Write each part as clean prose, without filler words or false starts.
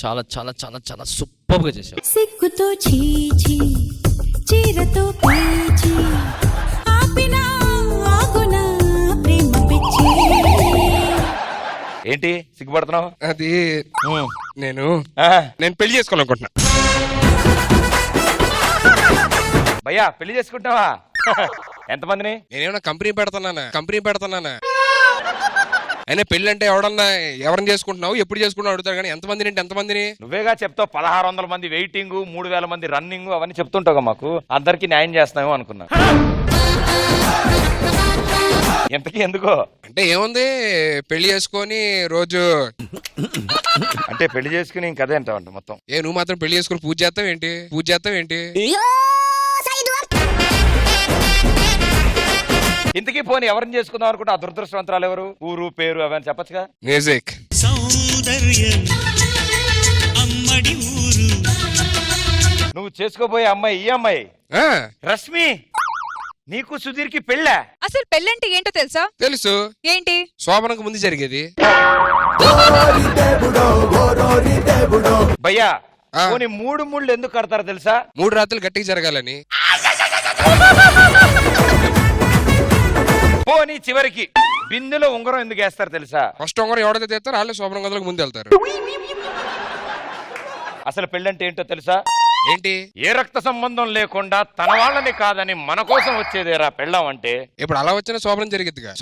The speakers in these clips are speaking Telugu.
చాలా చాలా చాలా చాలా సూపర్ గా చేశావు. సిగ్గుతో చీచి చీరతో పేచి ఆపినా ఆగునా ప్రేమ పిచ్చి. ఏంటి సిగ్గుపడుతున్నావు? అది నేను పెళ్లి చేసుకోవాలనుకుంటున్నా. భయ్యా పెళ్లి చేసుకుంటావా? ఎంతమందిని? నేనేమన్నా కంపెనీ పెడతానా అయినా పెళ్లి అంటే ఎవరిని చేసుకుంటున్నావు, ఎప్పుడు చేసుకుంటున్నావు అడుగుతారు కానీ ఎంతమందిని నువ్వేగా చెప్తావు 1600 మంది వెయిటింగ్, 3000 మంది రన్నింగ్, అవన్నీ చెప్తుంటావు మాకు. అందరికి న్యాయం చేస్తున్నామో అనుకున్నా. ఎంతకీ ఎందుకో అంటే ఏముంది, పెళ్లి చేసుకొని రోజు అంటే పెళ్లి చేసుకుని ఇంకదే అంటావంట మొత్తం. నువ్వు మాత్రం పెళ్లి చేసుకుని పూజ చేస్తావు ఏంటి? ఇంతకీ పోనీ ఎవరిని చేసుకుందాం అనుకుంటే ఆ దురదృష్టవంతరాలు ఎవరు? ఊరు పేరు అవన్నీ చెప్పచ్చుగా. మ్యూజిక్ నువ్వు చేసుకోబోయే అమ్మాయి ఈ అమ్మాయి రష్మి. నీకు సుధీర్కి పెళ్ళా? అసలు పెళ్ళంటే ఏంటో తెలుసా? తెలుసు. ఏంటి? శోభనకు ముందు జరిగేది. భయ్యా పోనీ 3 ముళ్ళు ఎందుకు కడతారో తెలుసా? 3 రాత్రులు గట్టిగా జరగాలని. పోనీ చివరికి బిందులో ఉంగరం ఎందుకు వేస్తారు తెలుసా? ఫస్ట్ ఉంగరం ఎవడైతే తెస్తారో వాళ్ళే శోభనం గదులకు ముందు వెళ్తారు. అసలు పెళ్ళంటే ఏంటో తెలుసా? ఏంటి? ఏ రక్త సంబంధం లేకుండా తన వాళ్ళని కాదని మన కోసం వచ్చేదేరా పెళ్ళం అంటే. ఇప్పుడు అలా వచ్చిన శోభనం జరిగిద్దిగా.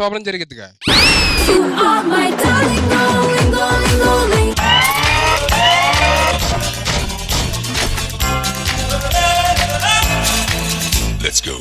You are my darling, darling, darling, darling. Let's go.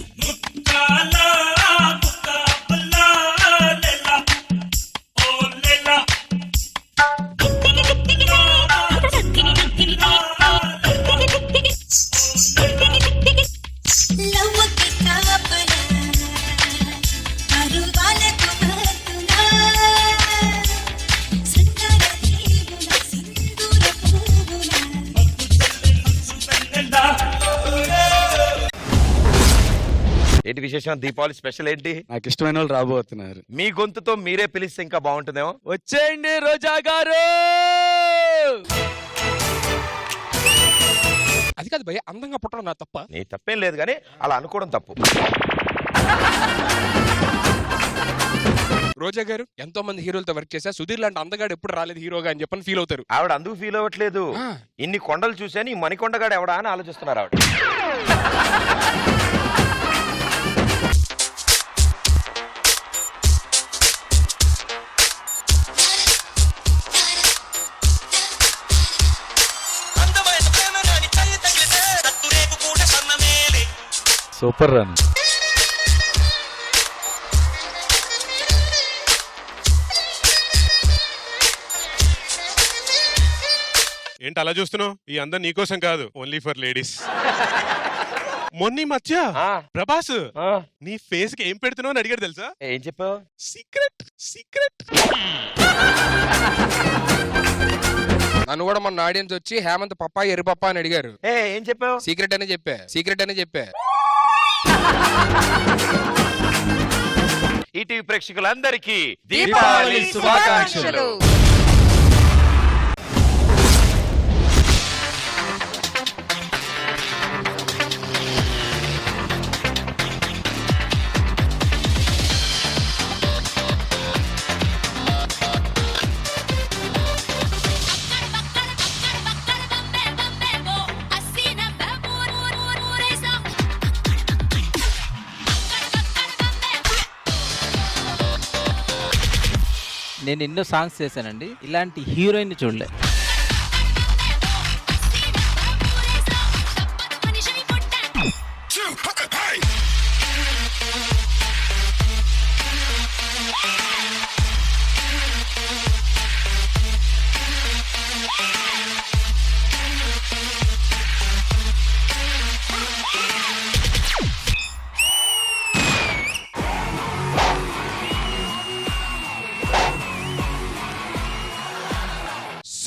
ఏంటి విశేషం? దీపావళి స్పెషల్ ఏంటి? నాకు ఇష్టమైన వాళ్ళు రాబోతున్నారు. మీ గొంతుతో మీరే పిలిస్తే ఇంకా బాగుంటుందేమో. వచ్చేయండి రోజా గారు. అది కాదు భయ్య, అందంగా పుట్టడం నా తప్ప? నీ తప్పేం లేదు కానీ అలా అనుకోవడం తప్పు. రోజా గారు ఎంతో మంది హీరోలతో వర్క్ చేశా, సుధీర్ లాంటి అందగాడు ఎప్పుడు రాలేదు హీరోగా అని చెప్పని ఫీల్ అవుతారు. ఆవిడ అందుకు ఫీల్ అవ్వట్లేదు. ఇన్ని కొండలు చూసాను ఈ మణికొండగాడు ఎవడా అని ఆలోచిస్తున్నారు ఆవిడ. Super run. ఏంటి అలా చూస్తున్నావు? ఈ అందం నీకోసం కాదు, ఓన్లీ ఫర్ లేడీస్. మొన్న మధ్య ప్రభాస్ నీ ఫేస్ కి ఏం పెడుతున్నావు అని అడిగాడు తెలుసా? ఏం చెప్పావు? సీక్రెట్. నన్ను కూడా మన ఆడియన్స్ వచ్చి హేమంత్ పప్పా ఎర్రి పప్పా అని అడిగారు. ఏం చెప్పావు? సీక్రెట్ అనే చెప్పా. ఈటీవీ ప్రేక్షకులందరికీ దీపావళి శుభాకాంక్షలు. నేను ఎన్నో సాంగ్స్ చేశానండి, ఇలాంటి హీరోయిన్ చూడలే.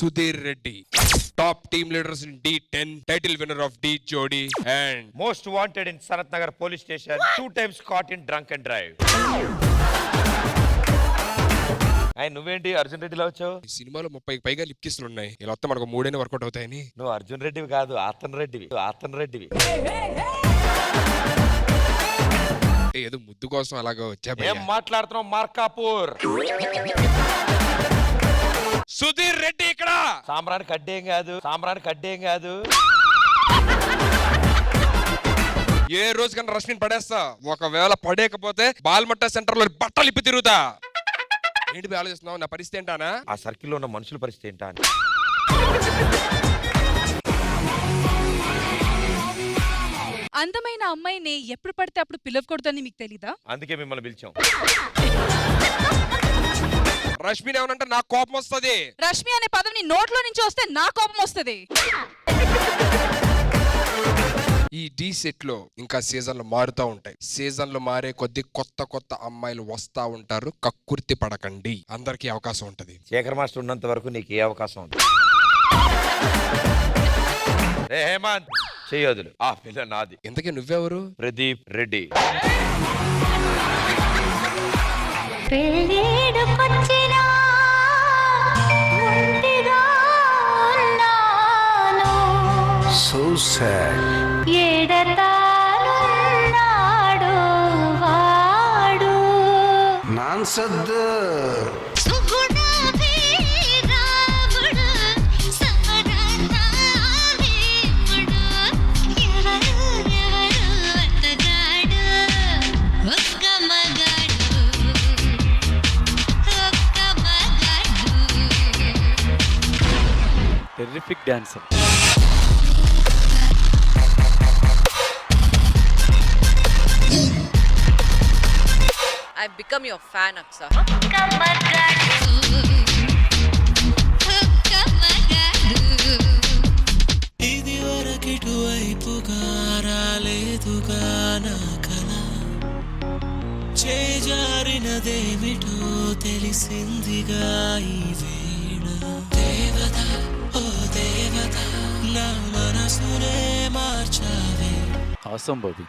Sudhir Reddy, top team leaders in D10, title winner of D Jodi, and most wanted in Sanat Nagar police station, 2 times caught in drunk and drive. ఆయన నువ్వేంటి అర్జున్ రెడ్డిలో వచ్చావు? ఈ సినిమాలో 30కి పైగా లిప్ కిస్లు ఉన్నాయి. ఇలా వస్తే మనకు 3 వర్కౌట్ అవుతాయని. నువ్వు అర్జున్ రెడ్డివి కాదు, ఆతన్ రెడ్డివి. ఏదో ముద్దు కోసం అలాగా వచ్చా భయ్యా. ఏం మాట్లాడుతున్నావు మార్కాపూర్? సుధీర్ రెడ్డి ఇక్కడ. సాంబ్రానికి అడ్డేం కాదు. ఏ రోజు కన్నా రష్మిని పడేస్తా. ఒకవేళ పడేయకపోతే బాల్మట్ట సెంటర్ లో బట్టలు ఇప్పి తిరుగుతా. ఏంటి బే ఆలోచిస్తున్నావు? నా పరిస్థితి ఏంటానా? ఆ సర్కిల్లో ఉన్న మనుషుల పరిస్థితి ఏంటా అని. అందమైన అమ్మాయిని ఎప్పుడు పడితే అప్పుడు పిలవకూడదని మీకు తెలీదా? అందుకే మిమ్మల్ని పిలిచాం. రష్మిని ఏమనంటే నాకు కోపం వస్తది. రష్మి అనే పదం నీ నోట్లో నుంచి వస్తే నా కోపం వస్తది. ఈ డి సెట్ లో ఇంకా సీజన్లు మారుతూ ఉంటాయి. సీజన్లు మారే కొద్ది కొత్త అమ్మాయిలు వస్తా ఉంటారు. కక్కుర్తి పడకండి, అందరికీ అవకాశం ఉంటది. శేఖర్ మాస్టర్ ఉన్నంత వరకు నీకు ఏ అవకాశం ఉంది? ఏ హేమంత్ చెయ్యదులు, ఆ పిల్ల నాది. ఇంతకీ నువ్వెవరు? ప్రదీప్ రెడ్డి. పెళ్ళేడుకొచ్చినా ఒంటిగా ఉన్నాను. So sad. ఏడతానున్నాడు వాడు. నాన్ సద్దు. సుగుణాభిరాముడు, సమరనాభిముడు, ఎవరు అతగాడు, ఒక్క మగాడు. Terrific dancer. I've become your fan, Aksa. ఇది వరకిటు వైపుగా రాలేదుగా నా కల, చేజారినదేమిటో తెలిసిందిగా ఈ వేళ. దేవత ఓ దేవత, నా మనసునే మార్చావే. అవసరం బాబీ.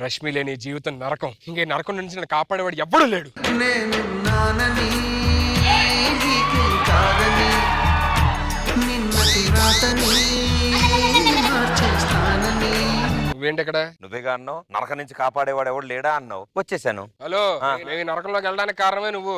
రష్మి లేని జీవితం నరకం. ఇంకే నరకం నుంచి నన్ను కాపాడేవాడు ఎవ్వడూ లేడు. నువ్వేంటి ఇక్కడ? నువ్వేగా అన్నావు నరకం నుంచి కాపాడేవాడు ఎవడు లేడా అన్నావు, వచ్చేసాను. హలో, మేము నరకంలోకి వెళ్ళడానికి కారణమే నువ్వు.